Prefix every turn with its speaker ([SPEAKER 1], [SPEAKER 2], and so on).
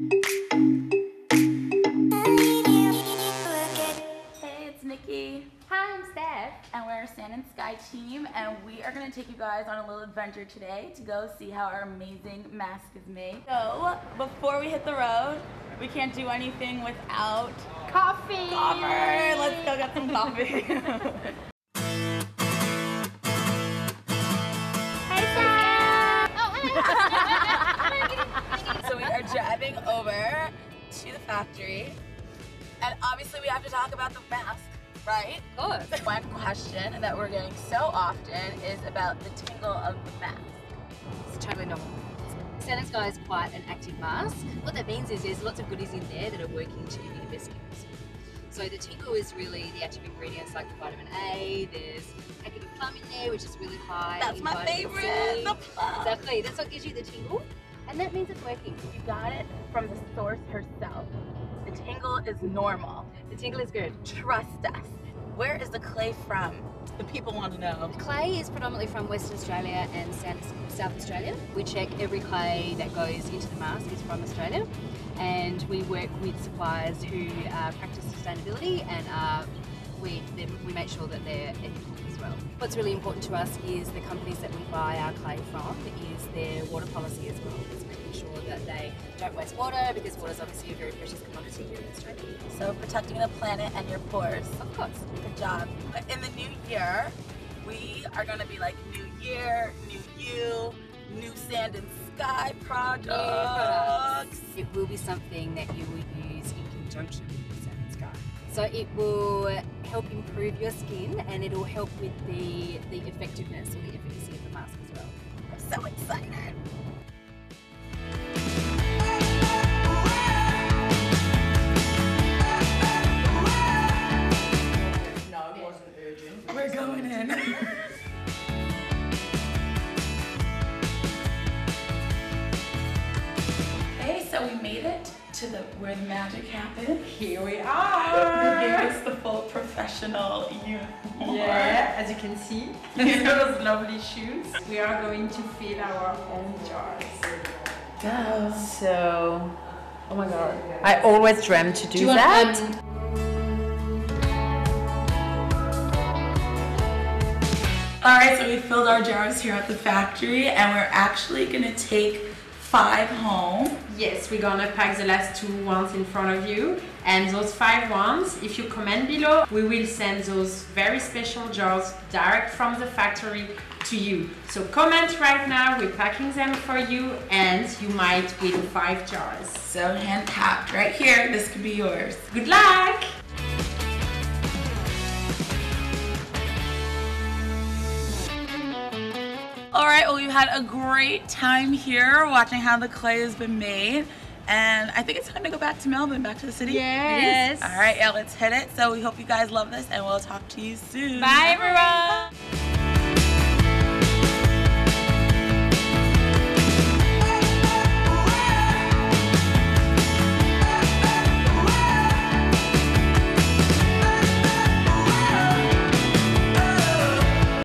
[SPEAKER 1] Hey, it's Nikki.
[SPEAKER 2] Hi, I'm Steph.
[SPEAKER 1] And we're a Sand and Sky team, and we are going to take you guys on a little adventure today to go see how our amazing mask is made. So, before we hit the road, we can't do anything without
[SPEAKER 2] Coffee!
[SPEAKER 1] coffee. Let's go get some coffee.
[SPEAKER 2] Hey, Sam!
[SPEAKER 1] So we are driving over to the factory, and obviously we have to talk about the mask, right?
[SPEAKER 2] Of course.
[SPEAKER 1] One question that we're getting so often is about the tingle of the mask.
[SPEAKER 2] It's totally normal. Sand and Sky is quite an active mask. What that means is there's lots of goodies in there that are working to inhibit skins. So the tingle is really the active ingredients like the vitamin A, there's packet of plum in there which is really high.
[SPEAKER 1] That's my favorite, the plum.
[SPEAKER 2] Exactly, that's what gives you the tingle and that means it's working.
[SPEAKER 1] You got it from the source herself. The tingle is normal.
[SPEAKER 2] The tingle is good.
[SPEAKER 1] Trust us. Where is the clay from? The people want to know.
[SPEAKER 2] The clay is predominantly from Western Australia and South Australia. We check every clay that goes into the mask is from Australia, and we work with suppliers who practice sustainability, and we make sure that they're ethical as well. What's really important to us is the companies that we buy our clay from is their water policy as well. It's making sure that they don't waste water, because water is obviously a very precious commodity here in Australia.
[SPEAKER 1] So protecting the planet and your pores.
[SPEAKER 2] Of course.
[SPEAKER 1] Good job. But in the new year, we are going to be like new year, new you, new Sand and Sky products.
[SPEAKER 2] It will be something that you will use in conjunction with Sand and Sky. So it will help improve your skin, and it will help with the effectiveness or the efficacy of the mask as well.
[SPEAKER 1] I'm so excited. We're going in. Hey, so we made it to where the magic happened.
[SPEAKER 3] Here we
[SPEAKER 1] They
[SPEAKER 3] are!
[SPEAKER 1] gave us the full professional uniform.
[SPEAKER 3] Yeah, as you can see, those lovely shoes. We are going to fill our own jars.
[SPEAKER 1] Go.
[SPEAKER 3] So, oh my god, I always dreamt to do that.
[SPEAKER 1] Alright, so we filled our jars here at the factory, and we're actually gonna take 5 home.
[SPEAKER 3] Yes, we're gonna pack the last 2 ones in front of you, and those 5 ones, if you comment below, we will send those very special jars direct from the factory to you. So comment right now, we're packing them for you, and you might win 5 jars.
[SPEAKER 1] So hand tapped right here, this could be yours.
[SPEAKER 3] Good luck!
[SPEAKER 1] Alright, well, we've had a great time here watching how the clay has been made. And I think it's time to go back to Melbourne, back to the city.
[SPEAKER 3] Yes.
[SPEAKER 1] Alright, yeah, let's hit it. So we hope you guys love this, and we'll talk to you soon.
[SPEAKER 3] Bye everyone!